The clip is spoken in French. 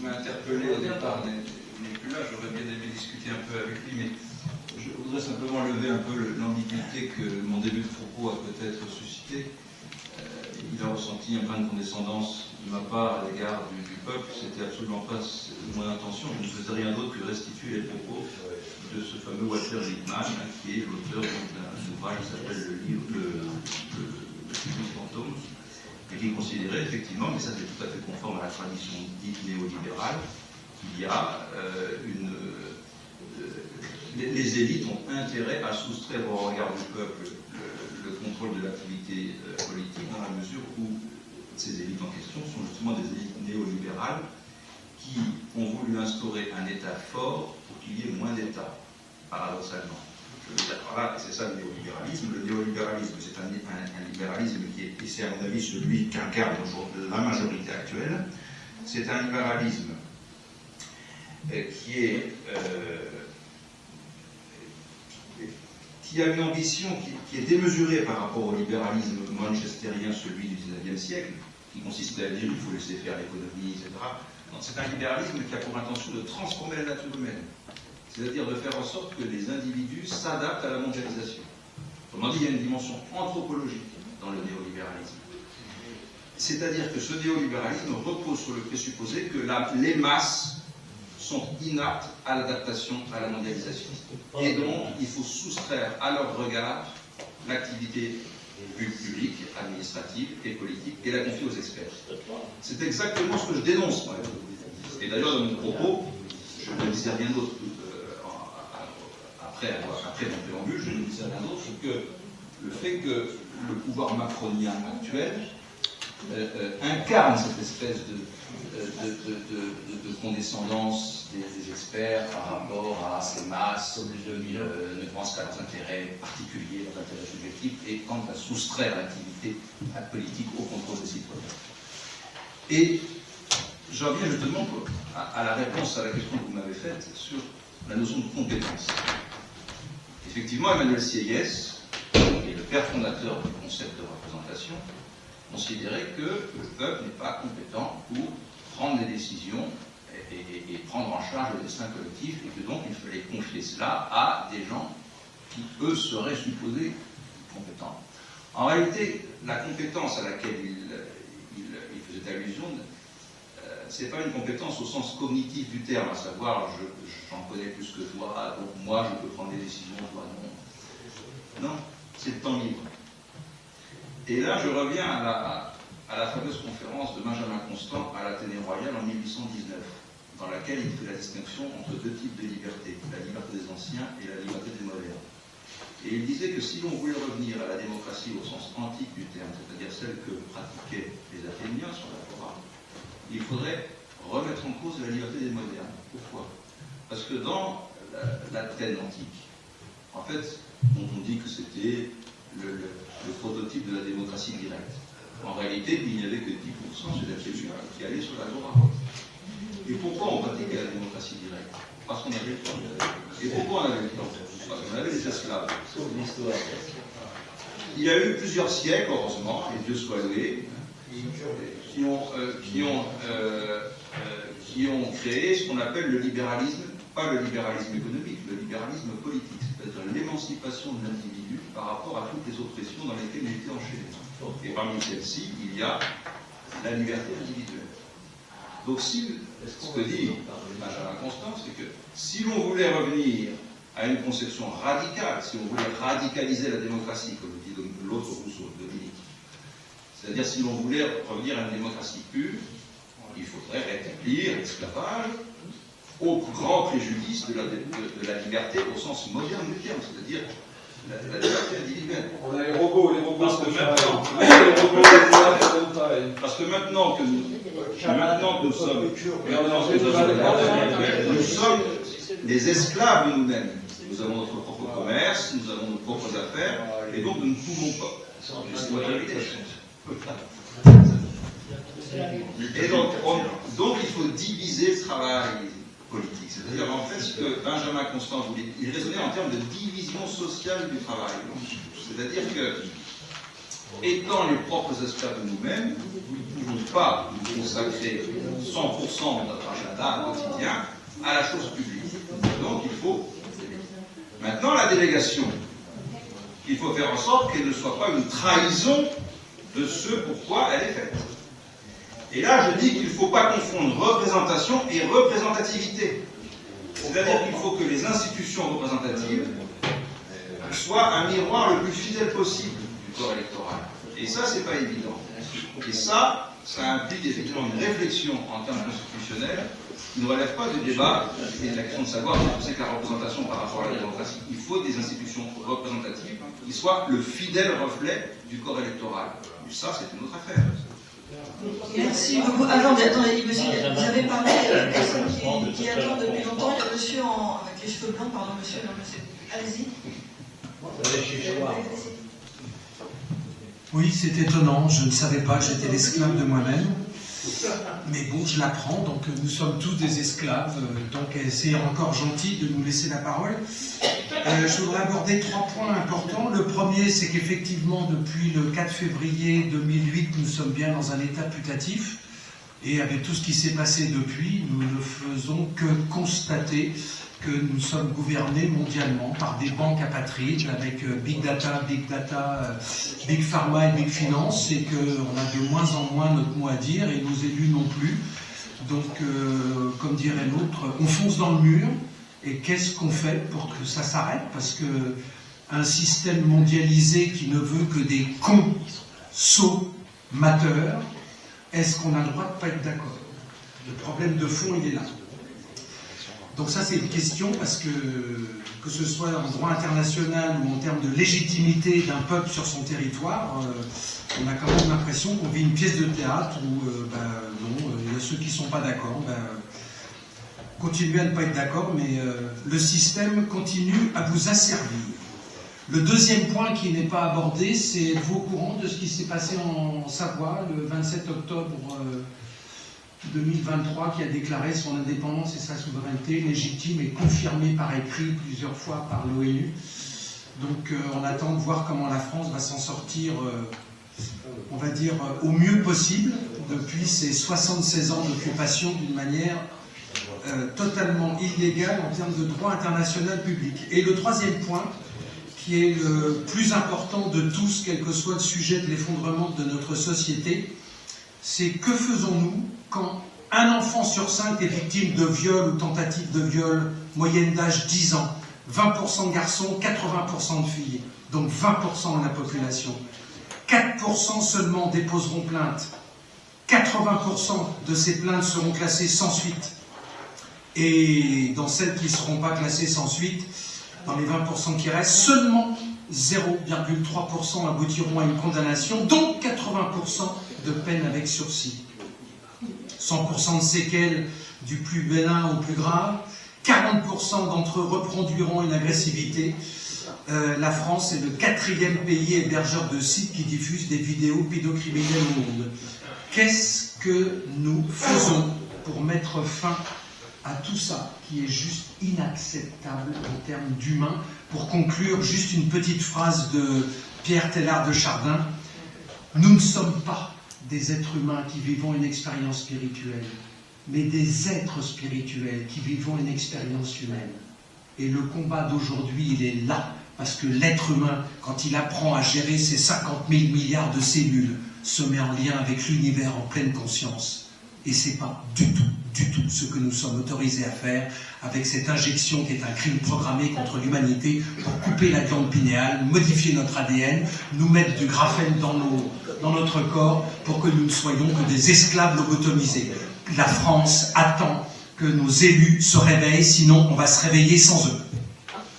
m'a interpellé au départ n'est plus là, j'aurais bien aimé discuter un peu avec lui, mais je voudrais simplement lever un peu l'ambiguïté que mon début de propos a peut-être suscité. Il a ressenti un brin de condescendance de ma part à l'égard du peuple, c'était absolument pas mon intention, je ne faisais rien d'autre que restituer les propos de ce fameux Walter Lippmann, qui est l'auteur d'un ouvrage qui s'appelle le Futur fantôme, et qui considérait effectivement, mais ça c'est tout à fait conforme à la tradition dite néolibérale, qu'il y a les élites ont intérêt à soustraire au regard du peuple le contrôle de l'activité politique, dans la mesure où ces élites en question sont justement des élites néolibérales qui ont voulu instaurer un État fort pour qu'il y ait moins d'État, paradoxalement. Je veux dire par là, c'est ça le néolibéralisme. Le néolibéralisme, c'est un libéralisme qui est, et c'est à mon avis celui qu'incarne la majorité actuelle. C'est un libéralisme qui a une ambition qui est démesurée par rapport au libéralisme manchestérien, celui du XIXe siècle, qui consistait à dire qu'il faut laisser faire l'économie, etc. C'est un libéralisme qui a pour intention de transformer la nature humaine, c'est-à-dire de faire en sorte que les individus s'adaptent à la mondialisation. Autrement dit, il y a une dimension anthropologique dans le néolibéralisme. C'est-à-dire que ce néolibéralisme repose sur le présupposé que les masses sont inaptes à l'adaptation à la mondialisation. Et donc, il faut soustraire à leur regard l'activité publique, administrative et politique, et la confier aux experts. C'est exactement ce que je dénonce, moi. Et d'ailleurs, dans mon propos, je ne disais rien d'autre. Après mon préambule, je ne disais rien d'autre que le fait que le pouvoir macronien actuel incarne cette espèce de condescendance des experts par rapport à ces masses, ne pensent qu'à leurs intérêts particuliers, leurs intérêts subjectifs, et quant à soustraire l'activité politique au contrôle des citoyens. Et j'en viens justement à la réponse à la question que vous m'avez faite sur la notion de compétence. Effectivement, Emmanuel Sieyès, qui est le père fondateur du concept de représentation, considérait que le peuple n'est pas compétent pour prendre des décisions et prendre en charge le destin collectif, et que donc il fallait confier cela à des gens qui, eux, seraient supposés compétents. En réalité, la compétence à laquelle il faisait allusion, c'est pas une compétence au sens cognitif du terme, à savoir j'en connais plus que toi, donc moi je peux prendre des décisions, toi non. Non, c'est le temps libre. Et là, je reviens à la fameuse conférence de Benjamin Constant à l'Athénée Royal en 1819, dans laquelle il fait la distinction entre deux types de liberté, la liberté des anciens et la liberté des modernes. Et il disait que si l'on voulait revenir à la démocratie au sens antique du terme, c'est-à-dire celle que pratiquaient les Athéniens sur la Torah, il faudrait remettre en cause la liberté des modernes. Pourquoi? Parce que dans l'Athènes antique, en fait, on dit que c'était le prototype de la démocratie directe. En réalité, il n'y avait que 10% des Athéniens qui allaient sur la Torah. Et pourquoi on pratiquait la démocratie directe? Parce qu'on avait le temps. Et pourquoi on avait le temps? Parce qu'on avait les esclaves. Il y a eu plusieurs siècles, heureusement, et Dieu soit loué, qui ont créé ce qu'on appelle le libéralisme, pas le libéralisme économique, le libéralisme politique, c'est-à-dire l'émancipation de l'individu par rapport à toutes les oppressions dans lesquelles il était enchaîné. Et parmi celles-ci, il y a la liberté individuelle. Donc, ce que dit Benjamin Constant, c'est que si l'on voulait revenir à une conception radicale, si on voulait radicaliser la démocratie, comme dit l'autre Rousseau, Dominique, c'est-à-dire si l'on voulait revenir à une démocratie pure, il faudrait rétablir l'esclavage au grand préjudice de la liberté au sens moderne du terme, c'est-à-dire la liberté individuelle. On a les robots parce que maintenant que nous sommes des esclaves de nous-mêmes. Nous avons notre propre commerce, nous avons nos propres affaires, et donc nous ne pouvons pas. Et donc il faut diviser le travail politique. C'est-à-dire en fait ce que Benjamin Constant voulait, il raisonnait en termes de division sociale du travail. C'est-à-dire que, étant les propres esclaves de nous-mêmes, nous ne pouvons pas nous consacrer 100% de notre agenda mandat quotidien à la chose publique. Donc il faut... Maintenant, la délégation, il faut faire en sorte qu'elle ne soit pas une trahison de ce pourquoi elle est faite. Et là, je dis qu'il ne faut pas confondre représentation et représentativité. C'est-à-dire qu'il faut que les institutions représentatives soient un miroir le plus fidèle possible du corps électoral. Et ça, c'est pas évident. Et ça implique effectivement une réflexion en termes constitutionnels qui ne relève pas du débat et de la question de savoir ce que c'est que la représentation par rapport à la démocratie. Il faut des institutions représentatives qui soient le fidèle reflet du corps électoral. Mais ça, c'est une autre affaire. Merci beaucoup. Alors, attendez, monsieur, vous avez parlé de personnes qui attendent depuis longtemps. Il y a monsieur avec les cheveux blancs, pardon, monsieur. Allez-y. Oui, c'est étonnant. Je ne savais pas que j'étais l'esclave de moi-même. Mais bon, je l'apprends, donc nous sommes tous des esclaves. Donc c'est encore gentil de nous laisser la parole. Je voudrais aborder 3 points importants. Le premier, c'est qu'effectivement, depuis le 4 février 2008, nous sommes bien dans un état putatif. Et avec tout ce qui s'est passé depuis, nous ne faisons que constater que nous sommes gouvernés mondialement par des banques apatrides avec Big Data, Big Pharma et Big Finance, et qu'on a de moins en moins notre mot à dire, et nos élus non plus. Donc, comme dirait l'autre, on fonce dans le mur, et qu'est-ce qu'on fait pour que ça s'arrête? Parce que un système mondialisé qui ne veut que des consommateurs, est-ce qu'on a le droit de ne pas être d'accord? Le problème de fond, il est là. Donc ça, c'est une question parce que ce soit en droit international ou en termes de légitimité d'un peuple sur son territoire, on a quand même l'impression qu'on vit une pièce de théâtre où, non, il y a ceux qui ne sont pas d'accord. Continuez à ne pas être d'accord, mais le système continue à vous asservir. Le deuxième point qui n'est pas abordé, c'est êtes-vous au courant de ce qui s'est passé en Savoie le 27 octobre 2023, qui a déclaré son indépendance et sa souveraineté légitime et confirmée par écrit plusieurs fois par l'ONU. Donc on attend de voir comment la France va s'en sortir, on va dire, au mieux possible, depuis ces 76 ans d'occupation d'une manière totalement illégale en termes de droit international public. Et le troisième point, qui est le plus important de tous, quel que soit le sujet de l'effondrement de notre société, c'est que faisons-nous quand un enfant sur 5 est victime de viol ou tentative de viol, moyenne d'âge 10 ans, 20% de garçons, 80% de filles, donc 20% de la population. 4% seulement déposeront plainte. 80% de ces plaintes seront classées sans suite. Et dans celles qui ne seront pas classées sans suite, dans les 20% qui restent, seulement 0,3% aboutiront à une condamnation, donc 80% de peine avec sursis. 100% de séquelles du plus bénin au plus grave, 40% d'entre eux reproduiront une agressivité. La France est le 4e pays hébergeur de sites qui diffusent des vidéos pédocriminelles au monde. Qu'est-ce que nous faisons pour mettre fin à tout ça qui est juste inacceptable en termes d'humain? Pour conclure, juste une petite phrase de Pierre Teilhard de Chardin. Nous ne sommes pas des êtres humains qui vivons une expérience spirituelle, mais des êtres spirituels qui vivons une expérience humaine. Et le combat d'aujourd'hui, il est là, parce que l'être humain, quand il apprend à gérer ses 50 000 milliards de cellules, se met en lien avec l'univers en pleine conscience. Et ce n'est pas du tout ce que nous sommes autorisés à faire avec cette injection qui est un crime programmé contre l'humanité pour couper la glande pinéale, modifier notre ADN, nous mettre du graphène dans notre corps pour que nous ne soyons que des esclaves lobotomisés. La France attend que nos élus se réveillent, sinon on va se réveiller sans eux.